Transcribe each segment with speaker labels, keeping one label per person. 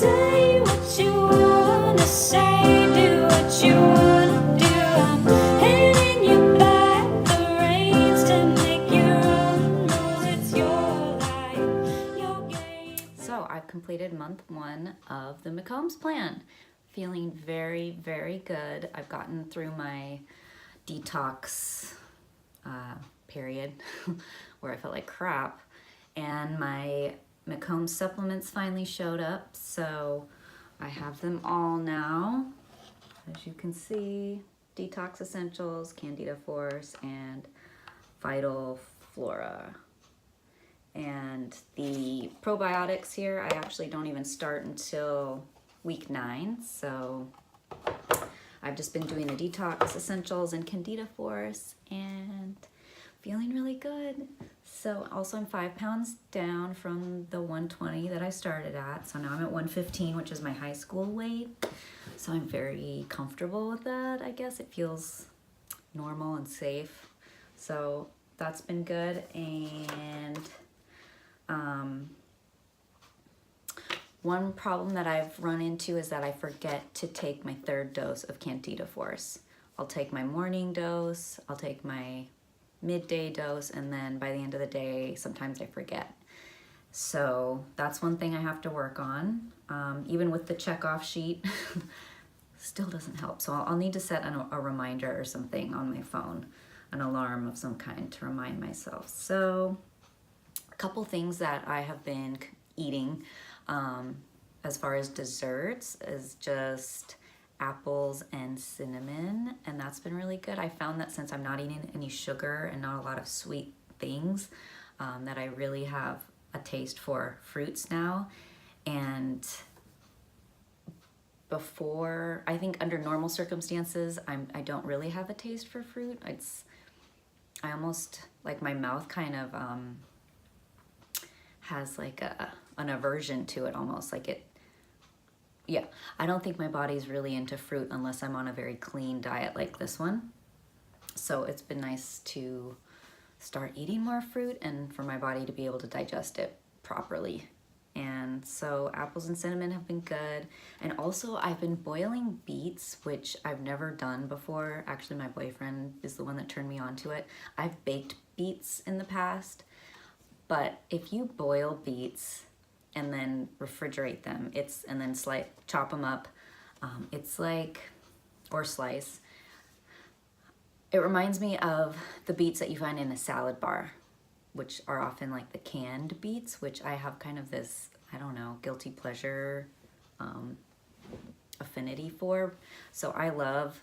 Speaker 1: Say what you wanna say, do what you wanna do. I'm handing you back the reins to make your own rules. It's your life, your game.
Speaker 2: So I've completed month 1 of the McCombs Plan. Feeling very, very good. I've gotten through my detox period where I felt like crap, and my McCombs supplements finally showed up, so I have them all now. As you can see, Detox Essentials, Candida Force, and Vital Flora. And the probiotics here, I actually don't even start until week 9, so I've just been doing the Detox Essentials and Candida Force and feeling really good. So also I'm 5 pounds down from the 120 that I started at. So now I'm at 115, which is my high school weight. So I'm very comfortable with that. I guess it feels normal and safe. So that's been good. And one problem that I've run into is that I forget to take my 3rd dose of Candida Force. I'll take my morning dose, I'll take my midday dose, and then by the end of the day, sometimes I forget. So that's one thing I have to work on. Even with the checkoff sheet, still doesn't help. So I'll need to set a reminder or something on my phone, an alarm of some kind to remind myself. So a couple things that I have been eating as far as desserts is just apples and cinnamon, and that's been really good. I found that since I'm not eating any sugar and not a lot of sweet things, that I really have a taste for fruits now. And before, I think under normal circumstances, I don't really have a taste for fruit. I almost, like, my mouth kind of has like an aversion to it, almost like it. Yeah, I don't think my body's really into fruit unless I'm on a very clean diet like this one. So it's been nice to start eating more fruit and for my body to be able to digest it properly. And so apples and cinnamon have been good. And also I've been boiling beets, which I've never done before. Actually, my boyfriend is the one that turned me on to it. I've baked beets in the past, but if you boil beets and then refrigerate them, and then chop them up, it's like, or slice. It reminds me of the beets that you find in a salad bar, which are often like the canned beets, which I have kind of this, I don't know, guilty pleasure affinity for. So I love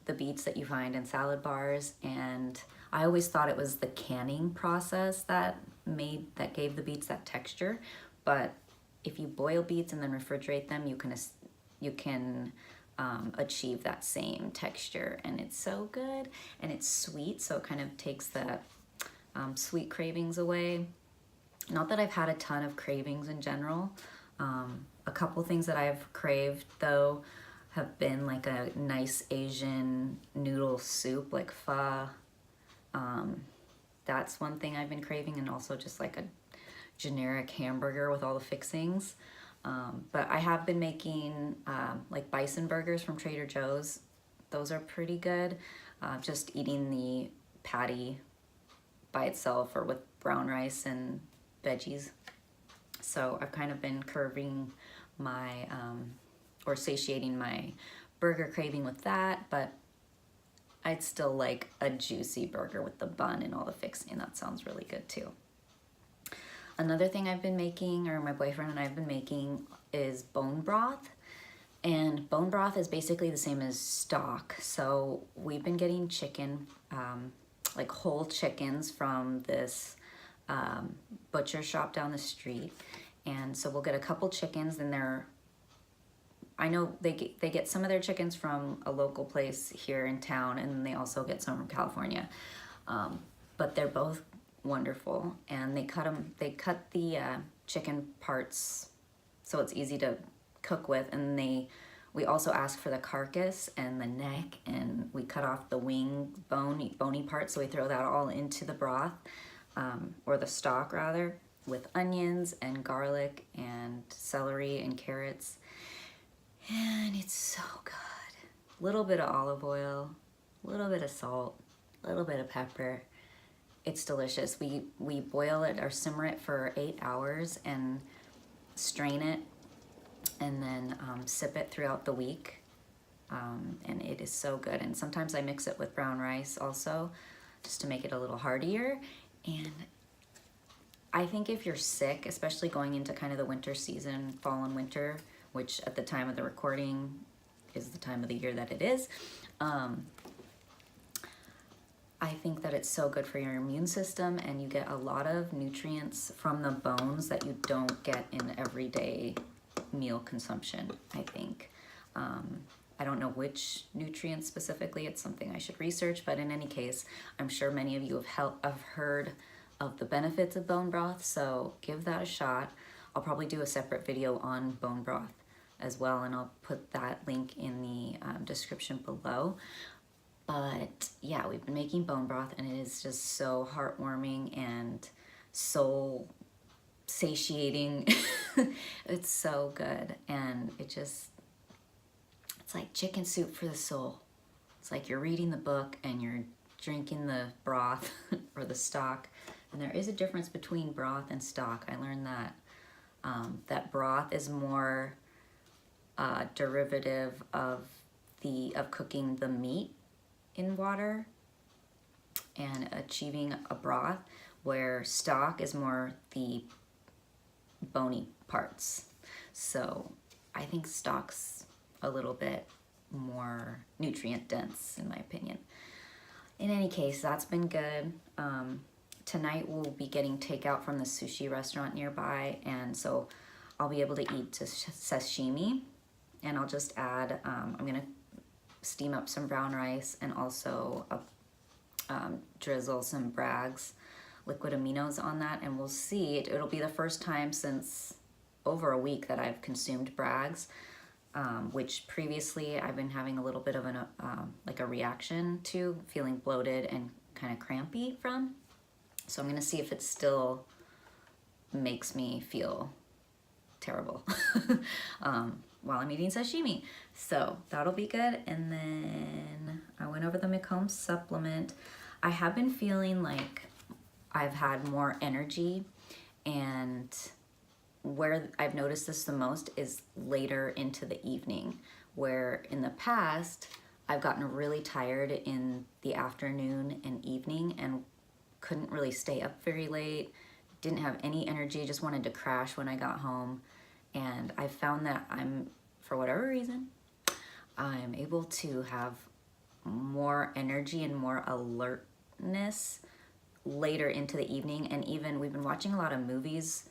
Speaker 2: the beets that you find in salad bars, and I always thought it was the canning process that gave the beets that texture. But if you boil beets and then refrigerate them, you can achieve that same texture, and it's so good. And it's sweet, so it kind of takes the sweet cravings away. Not that I've had a ton of cravings in general. A couple things that I've craved though have been like a nice Asian noodle soup, like pho. That's one thing I've been craving, and also just like a generic hamburger with all the fixings. But I have been making like bison burgers from Trader Joe's. Those are pretty good. Just eating the patty by itself or with brown rice and veggies. So I've kind of been curbing my, or satiating my burger craving with that, but I'd still like a juicy burger with the bun and all the fixing. That sounds really good too. Another thing I've been making, or my boyfriend and I have been making, is bone broth. And bone broth is basically the same as stock. So we've been getting chicken, like whole chickens from this butcher shop down the street. And so we'll get a couple chickens, and I know they get some of their chickens from a local place here in town, and they also get some from California. But they're both wonderful, and they cut the chicken parts so it's easy to cook with, and we also ask for the carcass and the neck, and we cut off the bony part, so we throw that all into the broth, or the stock rather, with onions and garlic and celery and carrots. And it's so good. A little bit of olive oil, a little bit of salt, a little bit of pepper. It's delicious. We boil it or simmer it for 8 hours and strain it, and then sip it throughout the week. And it is so good. And sometimes I mix it with brown rice also, just to make it a little heartier. And I think if you're sick, especially going into kind of the winter season, fall and winter, which at the time of the recording is the time of the year that it is, I think that it's so good for your immune system, and you get a lot of nutrients from the bones that you don't get in everyday meal consumption, I think. I don't know which nutrients specifically, it's something I should research, but in any case, I'm sure many of you have heard of the benefits of bone broth, so give that a shot. I'll probably do a separate video on bone broth as well, and I'll put that link in the description below. But yeah, we've been making bone broth, and it is just so heartwarming and soul satiating. It's so good, and it's like chicken soup for the soul. It's like you're reading the book and you're drinking the broth or the stock. And there is a difference between broth and stock. I learned that that broth is more derivative of cooking the meat in water and achieving a broth, where stock is more the bony parts. So I think stock's a little bit more nutrient dense in my opinion. In any case, that's been good. Tonight we'll be getting takeout from the sushi restaurant nearby, and so I'll be able to eat sashimi, and I'll just add, I'm gonna steam up some brown rice and also drizzle some Bragg's liquid aminos on that, and we'll see. It'll be the first time since over a week that I've consumed Bragg's, which previously I've been having a little bit of an like a reaction to, feeling bloated and kind of crampy from. So I'm gonna see if it still makes me feel terrible while I'm eating sashimi. So that'll be good. And then I went over the McCombs supplement. I have been feeling like I've had more energy, and where I've noticed this the most is later into the evening, where in the past I've gotten really tired in the afternoon and evening and couldn't really stay up very late, didn't have any energy, just wanted to crash when I got home. And I found that for whatever reason, I'm able to have more energy and more alertness later into the evening. And even we've been watching a lot of movies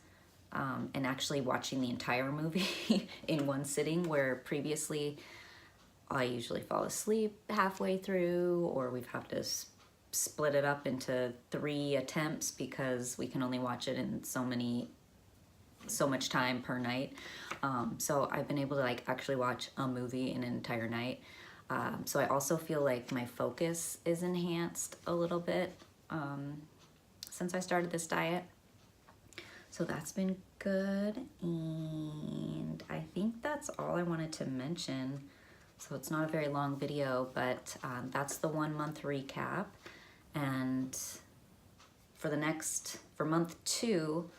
Speaker 2: and actually watching the entire movie in one sitting, where previously I usually fall asleep halfway through, or we've have to split it up into 3 attempts because we can only watch it in so much time per night. So I've been able to like actually watch a movie in an entire night. So I also feel like my focus is enhanced a little bit since I started this diet. So that's been good, and I think that's all I wanted to mention. So it's not a very long video, but that's the 1 month recap. And for month 2,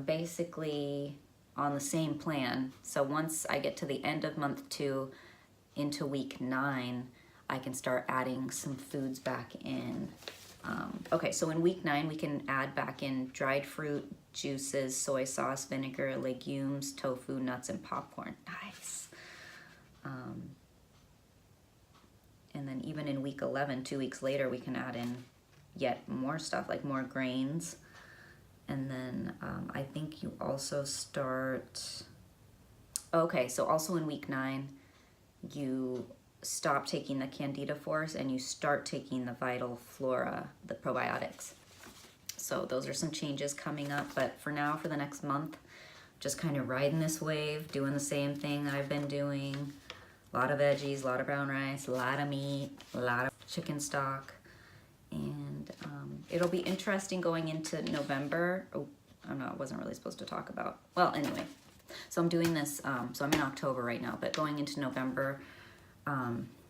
Speaker 2: basically on the same plan. So once I get to the end of month 2 into week 9, I can start adding some foods back in. Okay, so in week 9, we can add back in dried fruit, juices, soy sauce, vinegar, legumes, tofu, nuts, and popcorn. Nice. And then even in week 11, 2 weeks later, we can add in yet more stuff, like more grains. And then I think you also start, okay, so also in week 9, you stop taking the Candida Force and you start taking the Vital Flora, the probiotics. So those are some changes coming up, but for now, for the next month, just kind of riding this wave, doing the same thing that I've been doing. A lot of veggies, a lot of brown rice, a lot of meat, a lot of chicken stock. And it'll be interesting going into November. Oh, I wasn't really supposed to talk about. Well, anyway, so I'm doing this, so I'm in October right now, but going into November,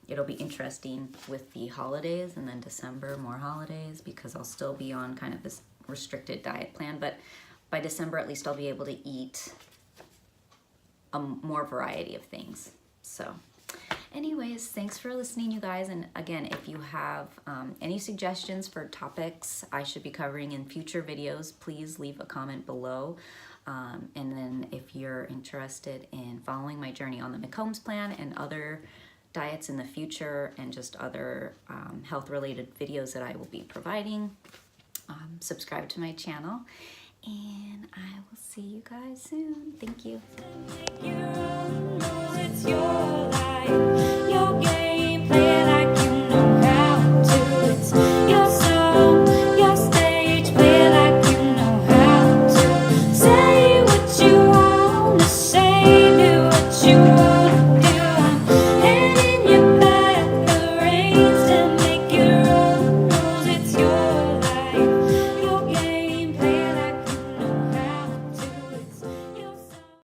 Speaker 2: it'll be interesting with the holidays, and then December, more holidays, because I'll still be on kind of this restricted diet plan, but by December at least I'll be able to eat a more variety of things. So anyways, thanks for listening, you guys. And again, if you have any suggestions for topics I should be covering in future videos, please leave a comment below. And then if you're interested in following my journey on the McCombs Plan and other diets in the future, and just other health-related videos that I will be providing, subscribe to my channel, and I will see you guys soon. Thank you.
Speaker 1: Make your own rules, it's your